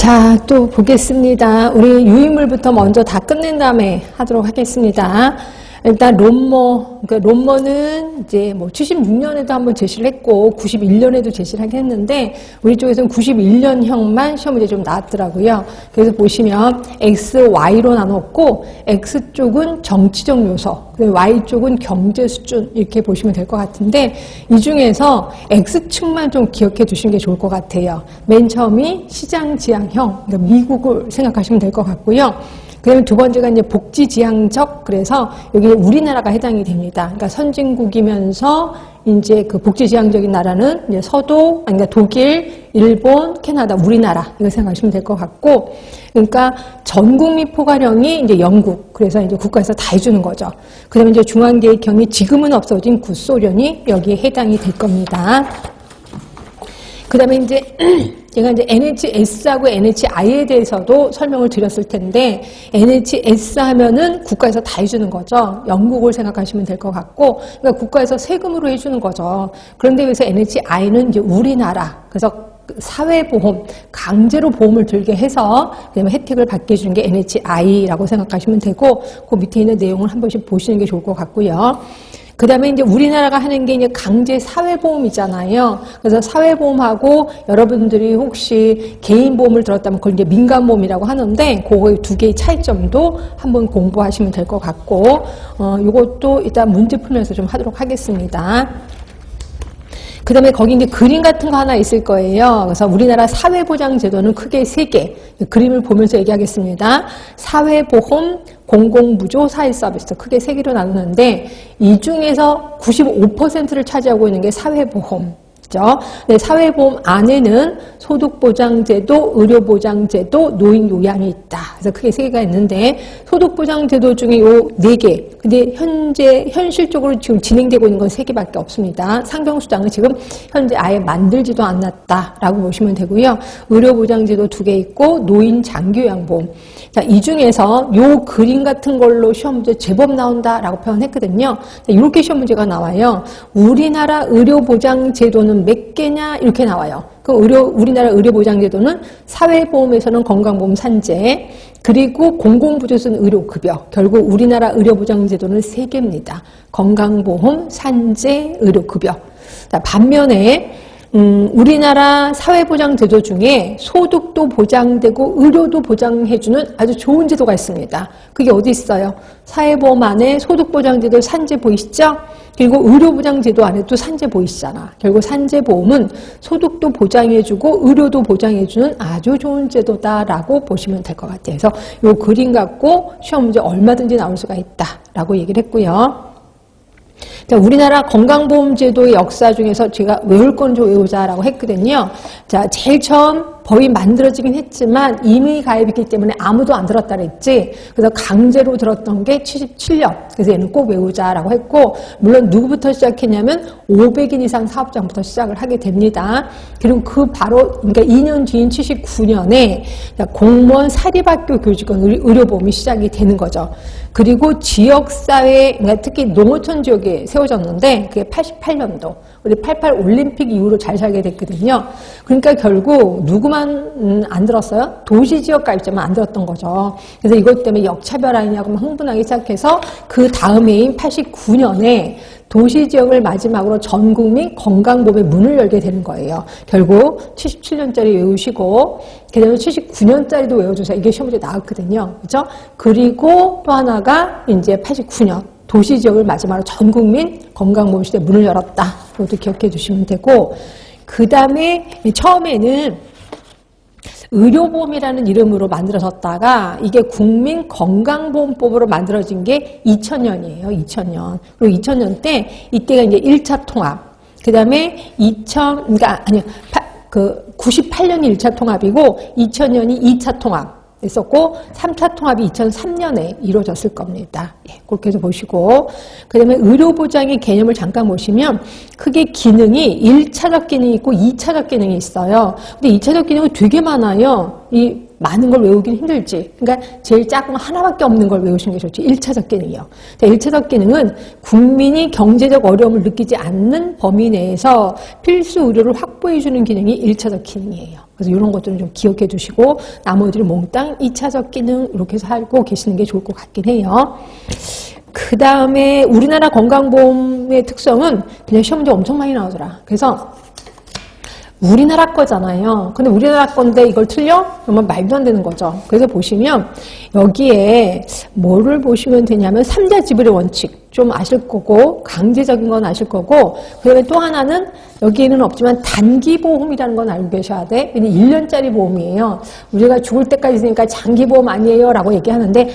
자, 또 보겠습니다. 우리 유인물부터 먼저 다 끝낸 다음에 하도록 하겠습니다. 일단 론머는 이제 뭐 76년에도 한번 제시를 했고 91년에도 제시를 하긴 했는데 우리 쪽에서는 91년형만 시험 문제 좀 나왔더라고요. 그래서 보시면 X, Y로 나눴고 X 쪽은 정치적 요소, Y 쪽은 경제 수준 이렇게 보시면 될 것 같은데 이 중에서 X축만 좀 기억해 두시는 게 좋을 것 같아요. 맨 처음이 시장 지향형, 그러니까 미국을 생각하시면 될 것 같고요. 그 다음에 두 번째가 이제 복지지향적, 그래서 여기 우리나라가 해당이 됩니다. 그러니까 선진국이면서 이제 그 복지지향적인 나라는 이제 서도, 그러니까 독일, 일본, 캐나다, 우리나라, 이걸 생각하시면 될 것 같고, 그러니까 전국민 포괄형이 이제 영국, 그래서 이제 국가에서 다 해주는 거죠. 그 다음에 이제 중앙계획형이 지금은 없어진 구소련이 여기에 해당이 될 겁니다. 그 다음에 이제 제가 이제 NHS하고 NHI에 대해서도 설명을 드렸을 텐데 NHS 하면은 국가에서 다 해주는 거죠. 영국을 생각하시면 될 것 같고, 그러니까 국가에서 세금으로 해주는 거죠. 그런데 그래서 NHI는 이제 우리나라, 그래서 사회보험, 강제로 보험을 들게 해서 그다음에 혜택을 받게 해주는 게 NHI라고 생각하시면 되고, 그 밑에 있는 내용을 한 번씩 보시는 게 좋을 것 같고요. 그 다음에 이제 우리나라가 하는 게 이제 강제 사회보험이잖아요. 그래서 사회보험하고 여러분들이 혹시 개인보험을 들었다면 그걸 이제 민간보험이라고 하는데, 그거의 두 개의 차이점도 한번 공부하시면 될 것 같고, 요것도 일단 문제 풀면서 좀 하도록 하겠습니다. 그 다음에 거기 이제 그림 같은 거 하나 있을 거예요. 그래서 우리나라 사회보장제도는 크게 3개. 그림을 보면서 얘기하겠습니다. 사회보험, 공공부조, 사회서비스. 크게 3개로 나누는데, 이 중에서 95%를 차지하고 있는 게 사회보험. 네, 사회보험 안에는 소득보장제도, 의료보장제도, 노인요양이 있다. 그래서 크게 3개가 있는데 소득보장제도 중에 요 4개. 근데 현실적으로 지금 진행되고 있는 건 3개밖에 없습니다. 상병수당은 지금 현재 아예 만들지도 않았다라고 보시면 되고요. 의료보장제도 2개 있고 노인 장기요양보험. 자, 이 중에서 요 그림 같은 걸로 시험 문제 제법 나온다라고 표현했거든요. 이렇게 시험 문제가 나와요. 우리나라 의료보장제도는 몇 개냐 이렇게 나와요. 우리나라 의료보장제도는 사회보험에서는 건강보험 산재, 그리고 공공부조에서는 의료급여. 결국 우리나라 의료보장제도는 3개입니다. 건강보험, 산재, 의료급여. 자, 반면에 우리나라 사회보장제도 중에 소득도 보장되고 의료도 보장해주는 아주 좋은 제도가 있습니다. 그게 어디 있어요? 사회보험 안에 소득보장제도 산재 보이시죠? 그리고 의료보장제도 안에 또 산재 보이시잖아. 결국 산재보험은 소득도 보장해주고 의료도 보장해주는 아주 좋은 제도다라고 보시면 될 것 같아요. 그래서 이 그림 갖고 시험 문제 얼마든지 나올 수가 있다라고 얘기를 했고요. 자, 우리나라 건강보험제도의 역사 중에서 제가 외울 건 좀 외우자라고 했거든요. 자, 제일 처음 법이 만들어지긴 했지만 이미 가입했기 때문에 아무도 안 들었다 그랬지. 그래서 강제로 들었던 게 77년. 그래서 얘는 꼭 외우자라고 했고, 물론 누구부터 시작했냐면 500인 이상 사업장부터 시작을 하게 됩니다. 그리고 그 바로 그러니까 2년 뒤인 79년에 공무원 사립학교 교직원 의료보험이 시작이 되는 거죠. 그리고 지역사회, 그러니까 특히 농어촌 지역에 세워졌는데 그게 88년도. 우리 88 올림픽 이후로 잘 살게 됐거든요. 그러니까 결국 누구만 안 들었어요? 도시지역 가입자만 안 들었던 거죠. 그래서 이것 때문에 역차별 아니냐고 막 흥분하기 시작해서 그 다음 해인 89년에 도시지역을 마지막으로 전국민 건강보험의 문을 열게 되는 거예요. 결국 77년짜리 외우시고 그 다음에 79년짜리도 외워주세요. 이게 시험 문제 나왔거든요. 그죠? 그리고 또 하나가 이제 89년 도시지역을 마지막으로 전국민 건강보험 시대 문을 열었다. 이것도 기억해 주시면 되고, 그 다음에 처음에는 의료보험이라는 이름으로 만들어졌다가 이게 국민건강보험법으로 만들어진 게 2000년이에요. 2000년. 그리고 2000년 때 이때가 이제 1차 통합. 그 다음에 98년이 1차 통합이고 2000년이 2차 통합. 있었고 3차 통합이 2003년에 이루어졌을 겁니다. 예, 그렇게 해서 보시고, 그 다음에 의료보장의 개념을 잠깐 보시면 크게 기능이 1차적 기능이 있고 2차적 기능이 있어요. 근데 2차적 기능은 되게 많아요. 이 많은 걸 외우기는 힘들지. 그러니까 제일 작은 거 하나밖에 없는 걸 외우시는 게 좋지. 1차적 기능이요. 자, 1차적 기능은 국민이 경제적 어려움을 느끼지 않는 범위 내에서 필수 의료를 확보해 주는 기능이 1차적 기능이에요. 그래서 이런 것들은 좀 기억해 두시고 나머지를 몽땅 2차적 기능 이렇게 해서 알고 계시는 게 좋을 것 같긴 해요. 그 다음에 우리나라 건강보험의 특성은 그냥 시험 문제 엄청 많이 나오더라. 그래서 우리나라 거잖아요. 근데 우리나라 건데 이걸 틀려? 그러면 말도 안 되는 거죠. 그래서 보시면 여기에 뭐를 보시면 되냐면 3자 지불의 원칙 좀 아실 거고 강제적인 건 아실 거고 그 다음에 또 하나는 여기에는 없지만 단기보험이라는 건 알고 계셔야 돼. 1년짜리 보험이에요. 우리가 죽을 때까지 있으니까 장기보험 아니에요 라고 얘기하는데